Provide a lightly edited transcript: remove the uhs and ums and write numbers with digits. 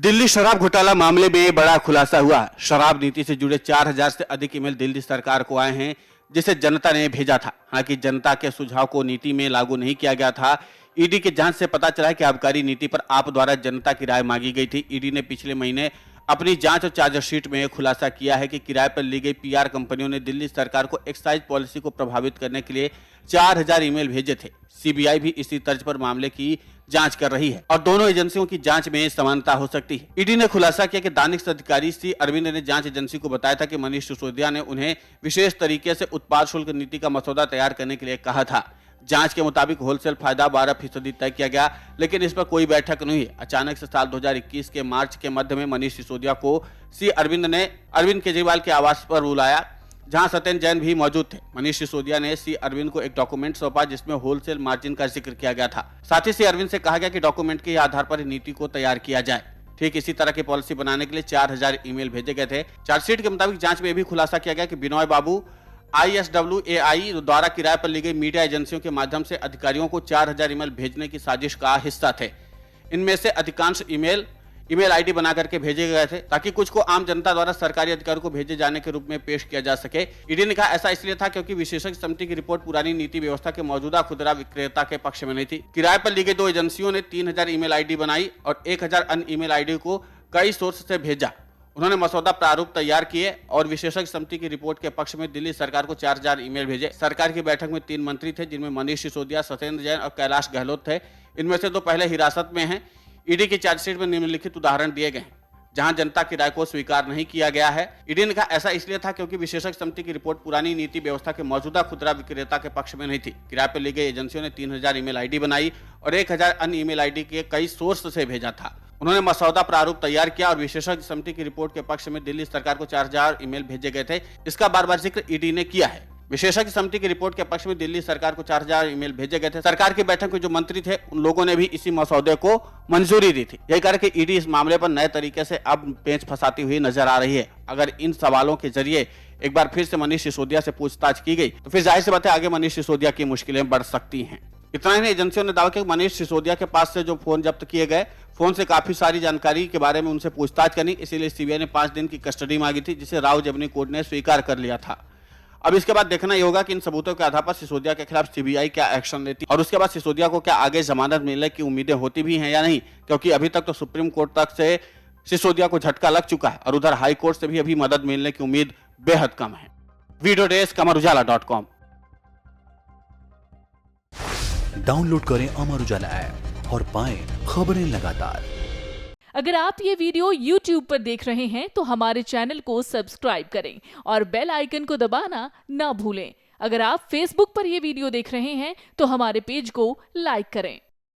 दिल्ली शराब घोटाला मामले में बड़ा खुलासा हुआ। शराब नीति से जुड़े 4000 से अधिक ईमेल दिल्ली सरकार को आए हैं, जिसे जनता ने भेजा था। हालांकि जनता के सुझाव को नीति में लागू नहीं किया गया था। ईडी की जांच से पता चला कि आबकारी नीति पर आप द्वारा जनता की राय मांगी गई थी। ईडी ने पिछले महीने अपनी जांच और चार्जशीट में खुलासा किया है कि किराए पर ली गई पीआर कंपनियों ने दिल्ली सरकार को एक्साइज पॉलिसी को प्रभावित करने के लिए 4000 ईमेल भेजे थे। सीबीआई भी इसी तर्ज पर मामले की जांच कर रही है और दोनों एजेंसियों की जांच में समानता हो सकती है। ईडी ने खुलासा किया कि दानिश अधिकारी सी अरविंद ने जांच एजेंसी को बताया था कि मनीष सिसोदिया ने उन्हें विशेष तरीके से उत्पाद शुल्क नीति का मसौदा तैयार करने के लिए कहा था। जांच के मुताबिक होलसेल फायदा 12% तय किया गया, लेकिन इस पर कोई बैठक नहीं हुई। अचानक से साल 2021 के मार्च के मध्य में मनीष सिसोदिया को सी अरविंद ने अरविंद केजरीवाल के आवास पर बुलाया, जहां सत्येंद्र जैन भी मौजूद थे। मनीष सिसोदिया ने सी अरविंद को एक डॉक्यूमेंट सौंपा जिसमें होलसेल मार्जिन का जिक्र किया गया था। साथ ही सी अरविंद से कहा गया कि डॉक्यूमेंट के आधार पर नीति को तैयार किया जाए। ठीक इसी तरह की पॉलिसी बनाने के लिए 4000 ईमेल भेजे गए थे। चार्जशीट के मुताबिक जांच में भी खुलासा किया गया कि बिनोय बाबू ISWAI द्वारा किराए पर ली गई मीडिया एजेंसियों के माध्यम से अधिकारियों को 4000 ईमेल भेजने की साजिश का हिस्सा थे। इनमें से अधिकांश ईमेल आईडी बना करके भेजे गए थे ताकि कुछ को आम जनता द्वारा सरकारी अधिकारियों को भेजे जाने के रूप में पेश किया जा सके। ईडी ने कहा ऐसा इसलिए था क्योंकि विशेषज्ञ समिति की रिपोर्ट पुरानी नीति व्यवस्था के मौजूदा खुदरा विक्रेता के पक्ष में नहीं थी। किराए पर ली गई 2 एजेंसियों ने 3000 ईमेल आईडी बनाई और 1000 अन्य ईमेल आईडी को कई सोर्स से भेजा। उन्होंने मसौदा प्रारूप तैयार किए और विशेषज्ञ समिति की रिपोर्ट के पक्ष में दिल्ली सरकार को 4000 ईमेल भेजे। सरकार की बैठक में 3 मंत्री थे, जिनमें मनीष सिसोदिया, सत्येंद्र जैन और कैलाश गहलोत थे। इनमें से 2 पहले हिरासत में हैं। ईडी की चार्जशीट में निम्नलिखित उदाहरण दिए गए हैं जहां जनता की राय को स्वीकार नहीं किया गया है। ईडी ने कहा ऐसा इसलिए था क्योंकि विशेषज्ञ समिति की रिपोर्ट पुरानी नीति व्यवस्था के मौजूदा खुदरा विक्रेता के पक्ष में नहीं थी। किराए पर ली गई एजेंसियों ने 3000 ईमेल आईडी बनाई और 1000 अन्य ईमेल आईडी के कई सोर्स से भेजा था। उन्होंने मसौदा प्रारूप तैयार किया और विशेषज्ञ समिति की रिपोर्ट के पक्ष में दिल्ली सरकार को 4000 ईमेल भेजे गए थे। इसका बार-बार जिक्र ईडी ने किया है। विशेषज्ञ समिति की रिपोर्ट के पक्ष में दिल्ली सरकार को 4000 ईमेल भेजे गए थे। सरकार की बैठक में जो मंत्री थे उन लोगों ने भी इसी मसौदे को मंजूरी दी थी। यही कारण कि ईडी इस मामले पर नए तरीके से अब पेंच फंसाती हुई नजर आ रही है। अगर इन सवालों के जरिए एक बार फिर से मनीष सिसोदिया से पूछताछ की गई तो फिर जाहिर सी बात है आगे मनीष सिसोदिया की मुश्किलें बढ़ सकती हैं। इतना ही नहीं, एजेंसियों ने दावा किया कि मनीष सिसोदिया के पास से जो फोन जब्त किए गए, फोन से काफी सारी जानकारी के बारे में उनसे पूछताछ करनी, इसीलिए सीबीआई ने 5 दिन की कस्टडी मांगी थी, जिसे राव जबनी कोर्ट ने स्वीकार कर लिया था। अब इसके बाद देखना ये होगा कि इन सबूतों के आधार पर सिसोदिया के खिलाफ सीबीआई क्या एक्शन लेती और उसके बाद सिसोदिया को क्या आगे जमानत मिलने की उम्मीदें होती भी हैं या नहीं, क्योंकि अभी तक तो सुप्रीम कोर्ट तक से सिसोदिया को झटका लग चुका है और उधर हाई कोर्ट से भी अभी मदद मिलने की उम्मीद बेहद कम है। Video desk amarujala.com। डाउनलोड करें अमर उजाला ऐप और पाएं खबरें लगातार। अगर आप ये वीडियो YouTube पर देख रहे हैं तो हमारे चैनल को सब्सक्राइब करें और बेल आइकन को दबाना ना भूलें। अगर आप Facebook पर ये वीडियो देख रहे हैं तो हमारे पेज को लाइक करें।